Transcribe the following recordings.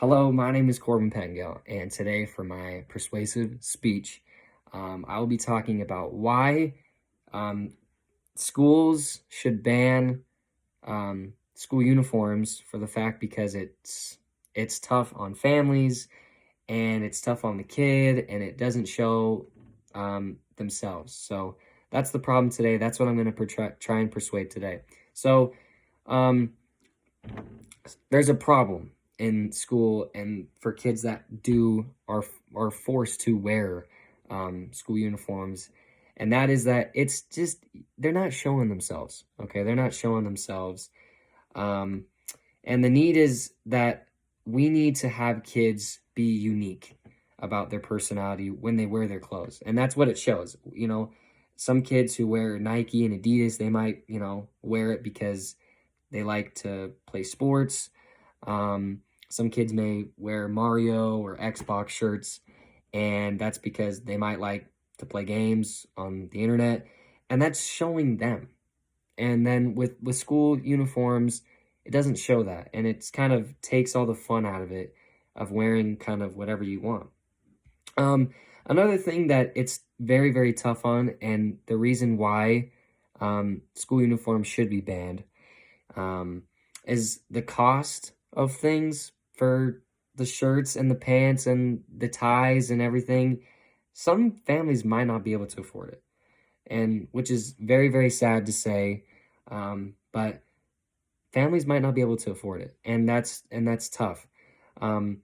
Hello, my name is Corbin Pettingill, and today for my persuasive speech, I will be talking about why um, schools should ban school uniforms for the fact because it's tough on families and it's tough on the kid and it doesn't show themselves. So that's the problem today. That's what I'm going to try and persuade today. So um, there's a problem in school and for kids that are forced to wear school uniforms, and that is that it's just they're not showing themselves. Okay, they're not showing themselves, um, and the need is that we need to have kids be unique about their personality when they wear their clothes, and that's what it shows. Some kids who wear Nike and Adidas, they might wear it because they like to play sports. Some kids may wear Mario or Xbox shirts, and that's because they might like to play games on the internet, and that's showing them. And then with school uniforms, it doesn't show that, and it's kind of takes all the fun out of it, of wearing kind of whatever you want. Another thing that it's very, very tough on, and the reason why school uniforms should be banned is the cost of things for the shirts and the pants and the ties and everything. Some families might not be able to afford it, and which is very, very sad to say, but families might not be able to afford it, and that's tough. And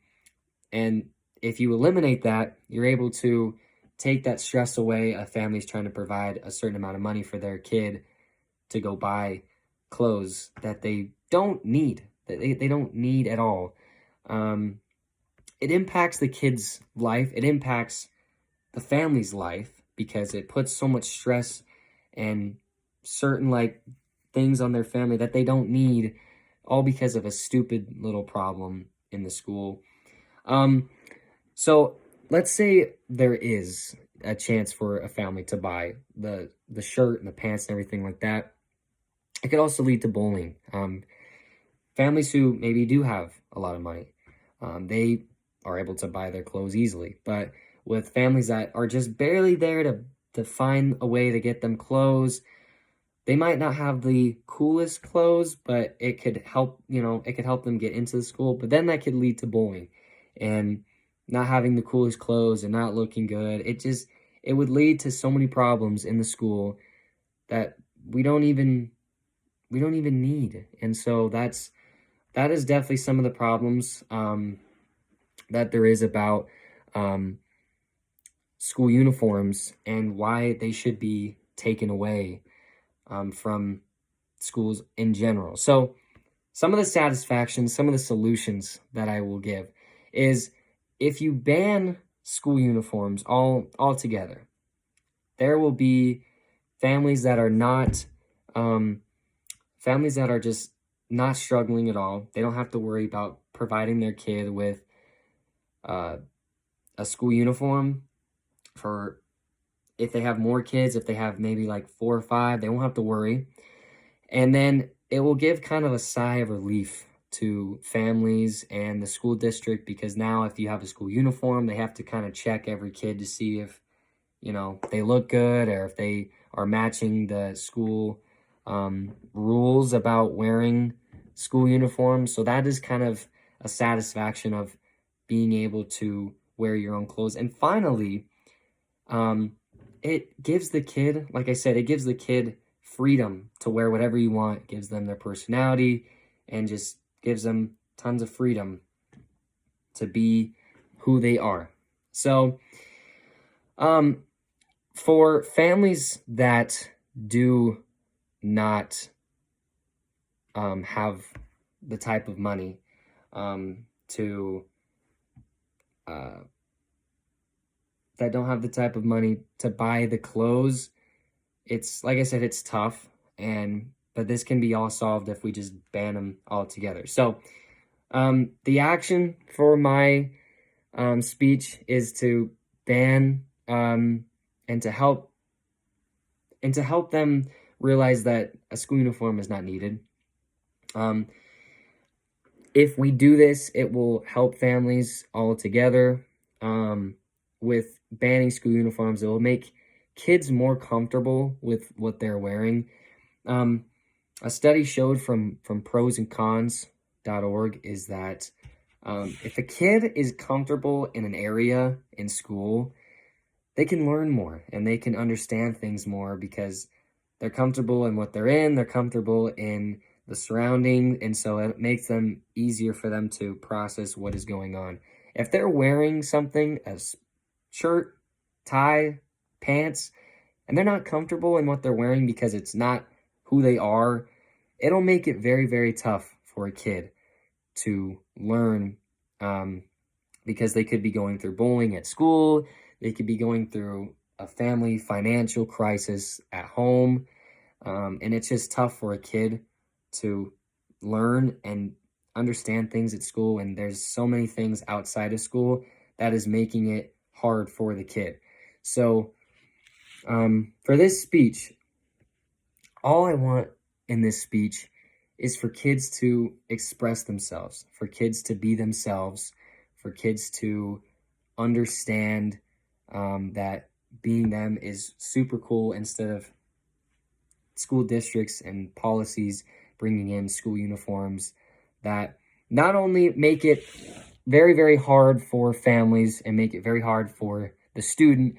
if you eliminate that, you're able to take that stress away. A family's trying to provide a certain amount of money for their kid to go buy clothes that they don't need, that they don't need at all. It impacts the kid's life. It impacts the family's life because it puts so much stress and certain things on their family that they don't need, all because of a stupid little problem in the school. So let's say there is a chance for a family to buy the shirt and the pants and everything like that. It could also lead to bullying. Families who maybe do have a lot of money, they are able to buy their clothes easily. But with families that are just barely there to find a way to get them clothes, they might not have the coolest clothes, but it could help, it could help them get into the school. But then that could lead to bullying and not having the coolest clothes and not looking good. It would lead to so many problems in the school that we don't even need. And so that is definitely some of the problems that there is about school uniforms and why they should be taken away from schools in general. So some of the satisfactions, some of the solutions that I will give is if you ban school uniforms altogether, there will be families that are not families that are just not struggling at all. They don't have to worry about providing their kid with a school uniform. For if they have more kids, if they have maybe like 4 or 5, they won't have to worry. And then it will give kind of a sigh of relief to families and the school district, because now if you have a school uniform, they have to kind of check every kid to see if they look good or if they are matching the school rules about wearing school uniforms. So that is kind of a satisfaction of being able to wear your own clothes. And finally, it gives the kid, like I said, it gives the kid freedom to wear whatever you want. It gives them their personality and just gives them tons of freedom to be who they are. So, for families that do not have the type of money to that don't have the type of money to buy the clothes, it's like I said, it's tough, but this can be all solved if we just ban them altogether. So the action for my speech is to ban and to help them realize that a school uniform is not needed. If we do this, it will help families all together. With banning school uniforms, it will make kids more comfortable with what they're wearing. A study showed from prosandcons.org is that if a kid is comfortable in an area in school, they can learn more and they can understand things more because they're comfortable in what they're in, they're comfortable in the surrounding, and so it makes them easier for them to process what is going on. If they're wearing something, a shirt, tie, pants, and they're not comfortable in what they're wearing because it's not who they are, it'll make it very, very tough for a kid to learn, because they could be going through bullying at school, they could be going through a family financial crisis at home, and it's just tough for a kid to learn and understand things at school, and there's so many things outside of school that is making it hard for the kid. So for this speech, all I want in this speech is for kids to express themselves, for kids to be themselves, for kids to understand that being them is super cool, instead of school districts and policies bringing in school uniforms that not only make it very, very hard for families and make it very hard for the student,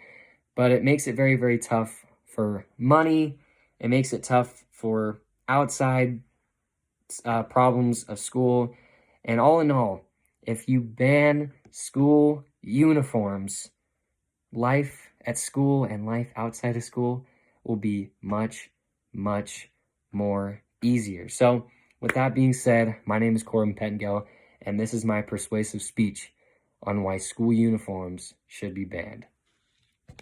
but it makes it very, very tough for money. It makes it tough for outside problems of school. And all in all, if you ban school uniforms, life at school and life outside of school will be much, much more easier. So with that being said, my name is Corbin Pettingill, and this is my persuasive speech on why school uniforms should be banned.